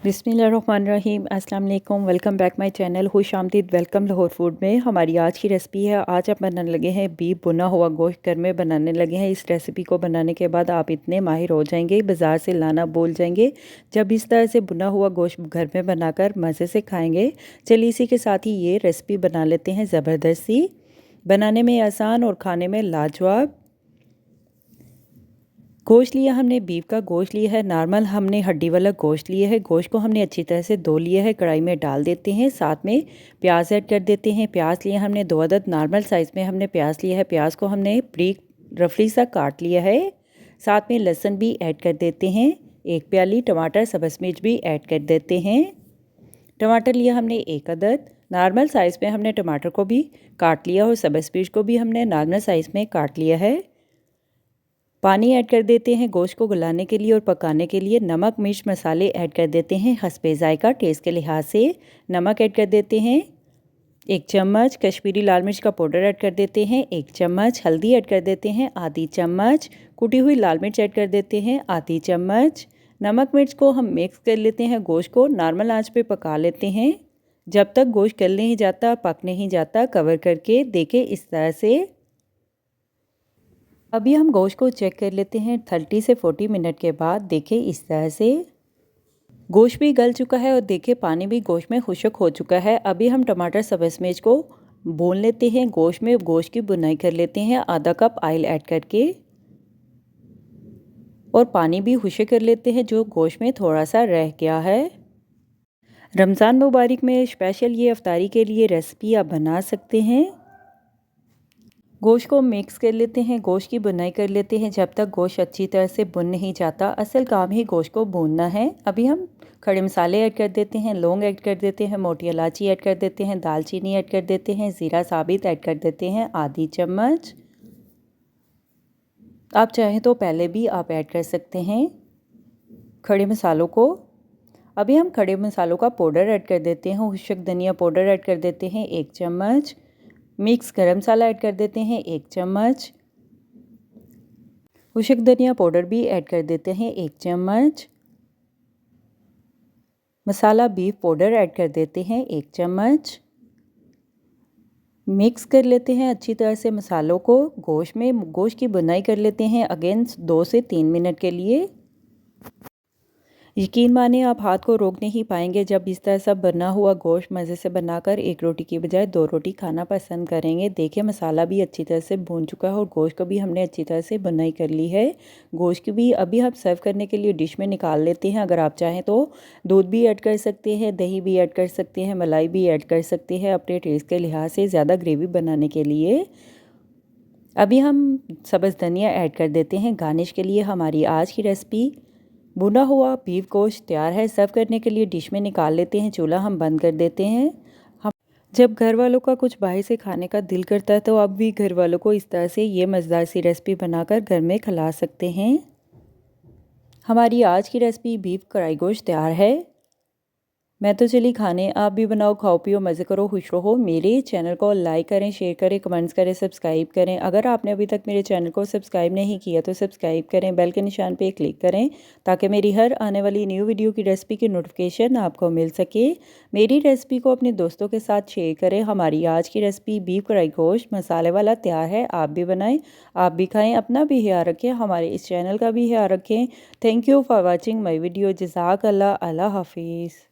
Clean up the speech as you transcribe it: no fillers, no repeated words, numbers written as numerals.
बिस्मिल्लाहिर्रहमानिर्रहीम अस्सलाम वालेकुम। Welcome back my channel. खुश आमदीद। वेलकम लाहौर फूड में। हमारी आज की रेसिपी है, आज आप बनाने लगे हैं बीफ भुना हुआ गोश्त घर में बनाने लगे हैं। इस रेसिपी को बनाने के बाद आप इतने माहिर हो जाएंगे, बाज़ार से लाना भूल जाएंगे जब इस तरह से भुना हुआ गोश्त घर में बनाकर मज़े से खाएँगे। चलिए इसी के साथ ही ये रेसिपी बना लेते हैं ज़बरदस्त सी, बनाने में आसान और खाने में लाजवाब। गोश्त लिया हमने, बीफ का गोश्त लिया है, नॉर्मल हमने हड्डी वाला गोश्त लिया है। गोश्त को हमने अच्छी तरह से धो लिया है, कढ़ाई में डाल देते हैं। साथ में प्याज ऐड कर देते हैं। प्याज लिया हमने 2 अदद, नॉर्मल साइज़ में हमने प्याज लिया है। प्याज को हमने ब्रीक रफली सा काट लिया है। साथ में लहसुन भी ऐड कर देते हैं, 1 प्याली। टमाटर सब्ज़ मिर्च भी ऐड कर देते हैं। टमाटर लिया हमने 1 अदद, नॉर्मल साइज़ में हमने टमाटर को भी काट लिया और सब्ज़ मिर्च को भी हमने नॉर्मल साइज़ में काट लिया है। पानी ऐड कर देते हैं गोश्त को गलाने के लिए और पकाने के लिए। नमक मिर्च मसाले ऐड कर देते हैं हस्बे ज़ायका, टेस्ट के लिहाज से। नमक ऐड कर देते हैं 1 चम्मच। कश्मीरी लाल मिर्च का पाउडर ऐड कर देते हैं 1 चम्मच। हल्दी ऐड कर देते हैं आधी चम्मच। कुटी हुई लाल मिर्च ऐड कर देते हैं आधी चम्मच। नमक मिर्च को हम मिक्स कर लेते हैं, गोश्त को नॉर्मल आंच पे पका लेते हैं जब तक गोश्त गल नहीं जाता, पक नहीं जाता। कवर करके देखें इस तरह से। अभी हम गोश्त को चेक कर लेते हैं 30 से 40 मिनट के बाद। देखें इस तरह से गोश्त भी गल चुका है और देखें पानी भी गोश्त में खुश्क हो चुका है। अभी हम टमाटर सब्ज़ मिर्च को भून लेते हैं गोश्त में। गोश्त की बुनाई कर लेते हैं आधा कप ऑयल ऐड करके और पानी भी खुश्क कर लेते हैं जो गोश्त में थोड़ा सा रह गया है। रमज़ान मुबारक में स्पेशल ये अफ्तारी के लिए रेसिपी आप बना सकते हैं। गोश्त को मिक्स कर लेते हैं, गोश्त की बुनाई कर लेते हैं जब तक गोश्त अच्छी तरह से भुन नहीं जाता। असल काम ही गोश्त को भूनना है। अभी हम खड़े मसाले ऐड कर देते हैं, लौंग ऐड कर देते हैं, मोटी इलायची ऐड कर देते हैं, दालचीनी ऐड कर देते हैं, ज़ीरा साबित ऐड कर देते हैं आधी चम्मच। आप चाहें तो पहले भी आप ऐड कर सकते हैं खड़े मसालों को। अभी हम खड़े मसालों का पाउडर ऐड कर देते हैं। खुश्क धनिया पाउडर ऐड कर देते हैं 1 चम्मच। मिक्स गरम मसाला ऐड कर देते हैं 1 चम्मच। खुश्क धनिया पाउडर भी ऐड कर देते हैं 1 चम्मच। मसाला बीफ पाउडर ऐड कर देते हैं 1 चम्मच। मिक्स कर लेते हैं अच्छी तरह से मसालों को गोश्त में। गोश्त की बुनाई कर लेते हैं अगेन 2 से 3 मिनट के लिए। यकीन माने आप हाथ को रोक नहीं पाएंगे जब इस तरह सब बना हुआ गोश्त मज़े से बनाकर 1 रोटी की बजाय 2 रोटी खाना पसंद करेंगे। देखिए मसाला भी अच्छी तरह से भून चुका है और गोश्त को भी हमने अच्छी तरह से बुनाई कर ली है। गोश्त की भी अभी हम सर्व करने के लिए डिश में निकाल लेते हैं। अगर आप चाहें तो दूध भी ऐड कर सकते हैं, दही भी ऐड कर सकते हैं, मलाई भी ऐड कर सकते हैं अपने टेस्ट के लिहाज से ज़्यादा ग्रेवी बनाने के लिए। अभी हम सब्ज़ धनिया ऐड कर देते हैं गार्निश के लिए। हमारी आज की रेसिपी भुना हुआ बीफ गोश्त तैयार है। सर्व करने के लिए डिश में निकाल लेते हैं। चूल्हा हम बंद कर देते हैं। हम जब घर वालों का कुछ बाहर से खाने का दिल करता है तो आप भी घर वालों को इस तरह से ये मज़ेदार सी रेसिपी बनाकर घर में खिला सकते हैं। हमारी आज की रेसिपी बीफ कढ़ाई गोश्त तैयार है। मैं तो चली खाने, आप भी बनाओ, खाओ पियो, मज़े करो, खुश रहो। मेरे चैनल को लाइक करें, शेयर करें, कमेंट्स करें, सब्सक्राइब करें। अगर आपने अभी तक मेरे चैनल को सब्सक्राइब नहीं किया तो सब्सक्राइब करें, बेल के निशान पे क्लिक करें ताकि मेरी हर आने वाली न्यू वीडियो की रेसिपी की नोटिफिकेशन आपको मिल सके। मेरी रेसिपी को अपने दोस्तों के साथ शेयर करें। हमारी आज की रेसिपी बीफ कढ़ाई गोश्त मसाले वाला तैयार है। आप भी बनाएँ, आप भी खाएँ, अपना भी ख्याल रखें, हमारे इस चैनल का भी ख्याल रखें। Thank you for watching my video. जज़ाक अल्लाह। अल्लाह हाफिज़।